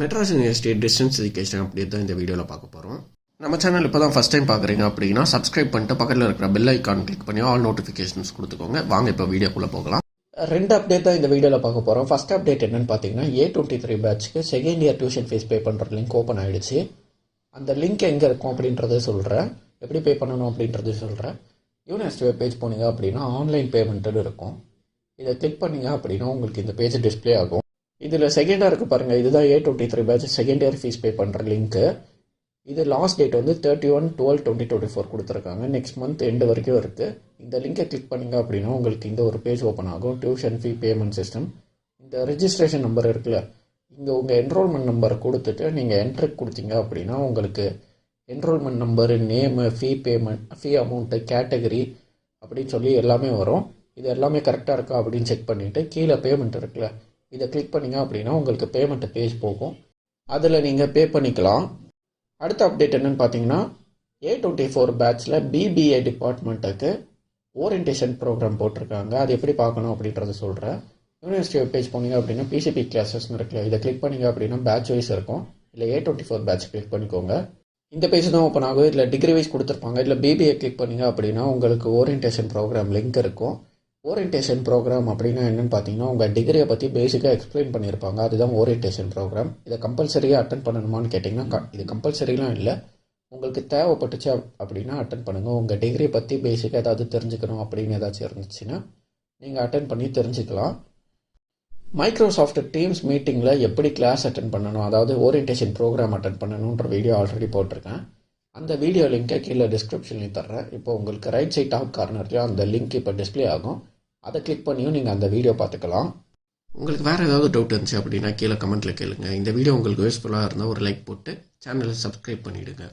Madras university distance education அப்படி தான் இந்த வீடியோவில் பார்க்க போகிறோம். நம்ம சேனல் இப்போ தான் ஃபஸ்ட் டைம் பார்க்குறீங்க அப்படின்னா சப்ஸ்கிரைப் பண்ணிட்டு பக்கத்தில் இருக்கிற பெல் ஐக்கான் கிளிக் பண்ணி ஆல் நோட்டிஃபிகேஷன்ஸ் கொடுத்துக்கோங்க. வாங்க இப்போ வீடியோக்குள்ளே போகலாம். ரெண்டு அப்டேட் தான் இந்த வீடியோவில் பார்க்க போகிறோம். ஃபஸ்ட் அப்டேட் என்னன்னு பார்த்தீங்கன்னா A23 பேட்ச்க்கு second year tuition fees pay பண்ணுற லிங்க் ஓப்பன் ஆகிடுச்சு. அந்த லிங்க் எங்கே இருக்கும் அப்படின்றத சொல்கிறேன், எப்படி பே பண்ணணும் அப்படின்றது சொல்கிறேன். யூனிவர்சிட்டி வெப் பேஜ் போனீங்க அப்படின்னா ஆன்லைன் பேமெண்ட்டுன்னு இருக்கும். இதை கிளிக் பண்ணிங்க அப்படின்னா உங்களுக்கு இந்த பேஜ் டிஸ்பிளே ஆகும். இதில் செகண்டாக இருக்குது பாருங்கள், இதுதான் A23 batch second year fees pay பண்ணுற லிங்க்கு. இது லாஸ்ட் டேட் வந்து 31/12/2024 கொடுத்துருக்காங்க. நெக்ஸ்ட் மந்த் எண்டு வரைக்கும் இருக்குது. இந்த லிங்கை கிளிக் பண்ணிங்க அப்படின்னா உங்களுக்கு இந்த ஒரு பேஜ் ஓப்பன் ஆகும். Tuition fee payment system. இந்த ரெஜிஸ்ட்ரேஷன் நம்பர் இருக்குல்ல, இங்கே உங்கள் என்ரோல்மெண்ட் நம்பரை கொடுத்துட்டு நீங்கள் என்ட்ரி கொடுத்தீங்க அப்படின்னா உங்களுக்கு என்ரோல்மெண்ட் நம்பரு, நேமு, ஃபீ அமௌண்ட்டு, கேட்டகரி அப்படின்னு சொல்லி எல்லாமே வரும். இது எல்லாமே கரெக்டாக இருக்கா அப்படின்னு செக் பண்ணிவிட்டு கீழே பேமெண்ட் இருக்குல்ல, இதை கிளிக் பண்ணிங்க அப்படின்னா உங்களுக்கு பேமெண்ட் பேஜ் போகும். அதில் நீங்கள் பே பண்ணிக்கலாம். அடுத்த அப்டேட் என்னென்னு பார்த்தீங்கன்னா A24 பேட்ச்சில் BBA டிபார்ட்மெண்ட்டுக்கு ஓரியன்டேஷன் ப்ரோக்ராம் போட்டிருக்காங்க. அது எப்படி பார்க்கணும் அப்படின்றத சொல்கிறேன். யூனிவர்சிட்டி வெப் பேஜ் போனீங்க அப்படின்னா PCP கிளாஸஸ்னு இருக்குல்ல, இதை கிளிக் பண்ணிங்க அப்படின்னா பேட்ச் வைஸ் இருக்கும். இல்லை A24 பேட்ச் கிளிக் பண்ணிக்கோங்க. இந்த பேஜ் தான் ஓப்பன் ஆகும். இதில் டிகிரி வைஸ் கொடுத்துருப்பாங்க. இல்லை BBA கிளிக் பண்ணிங்க அப்படின்னா உங்களுக்கு ஓரியன்டேஷன் ப்ரோக்ராம் லிங்க் இருக்கும். ஓரியன்டேஷன் ப்ரோக்ராம் அப்படின்னா என்னென்னு பார்த்தீங்கன்னா உங்கள் டிகிரியை பற்றி பேசிக்காக எக்ஸ்பிளைன் பண்ணியிருப்பாங்க. அதுதான் ஓரியன்டேஷன் ப்ரோக்ராம். இதை கம்பல்சரியாக அட்டன் பண்ணணுமான்னு கேட்டிங்கன்னா இது கம்பல்சரிலாம் இல்லை. உங்களுக்கு தேவைப்பட்டுச்சு அப்படின்னா அட்டன் பண்ணுங்கள். உங்கள் டிகிரியை பற்றி பேசிக்காக ஏதாவது தெரிஞ்சுக்கணும் அப்படின்னு ஏதாச்சும் இருந்துச்சுன்னா நீங்கள் அட்டன் பண்ணி தெரிஞ்சுக்கலாம். மைக்ரோசாஃப்ட் டீம்ஸ் மீட்டிங்கில் எப்படி கிளாஸ் அட்டன் பண்ணணும், அதாவது ஓரியன்டேஷன் ப்ரோக்ராம் அட்டன் பண்ணணுன்ற வீடியோ ஆல்ரெடி போட்டிருக்கேன். அந்த வீடியோ லிங்க்கை கீழே டிஸ்கிரிப்ஷன்லையும் தர்றேன். இப்போ உங்களுக்கு ரைட் சைட் டாப் கார்னர்லையும் அந்த லிங்க் இப்போ டிஸ்பிளே ஆகும். அதை கிளிக் பண்ணியும் நீங்கள் அந்த வீடியோ பார்த்துக்கலாம். உங்களுக்கு வேறு ஏதாவது டவுட் இருந்துச்சு அப்படின்னா கீழே கமெண்ட்டில் கேளுங்க. இந்த வீடியோ உங்களுக்கு யூஸ்ஃபுல்லாக இருந்தால் ஒரு லைக் போட்டு சேனலை சப்ஸ்கிரைப் பண்ணிவிடுங்க.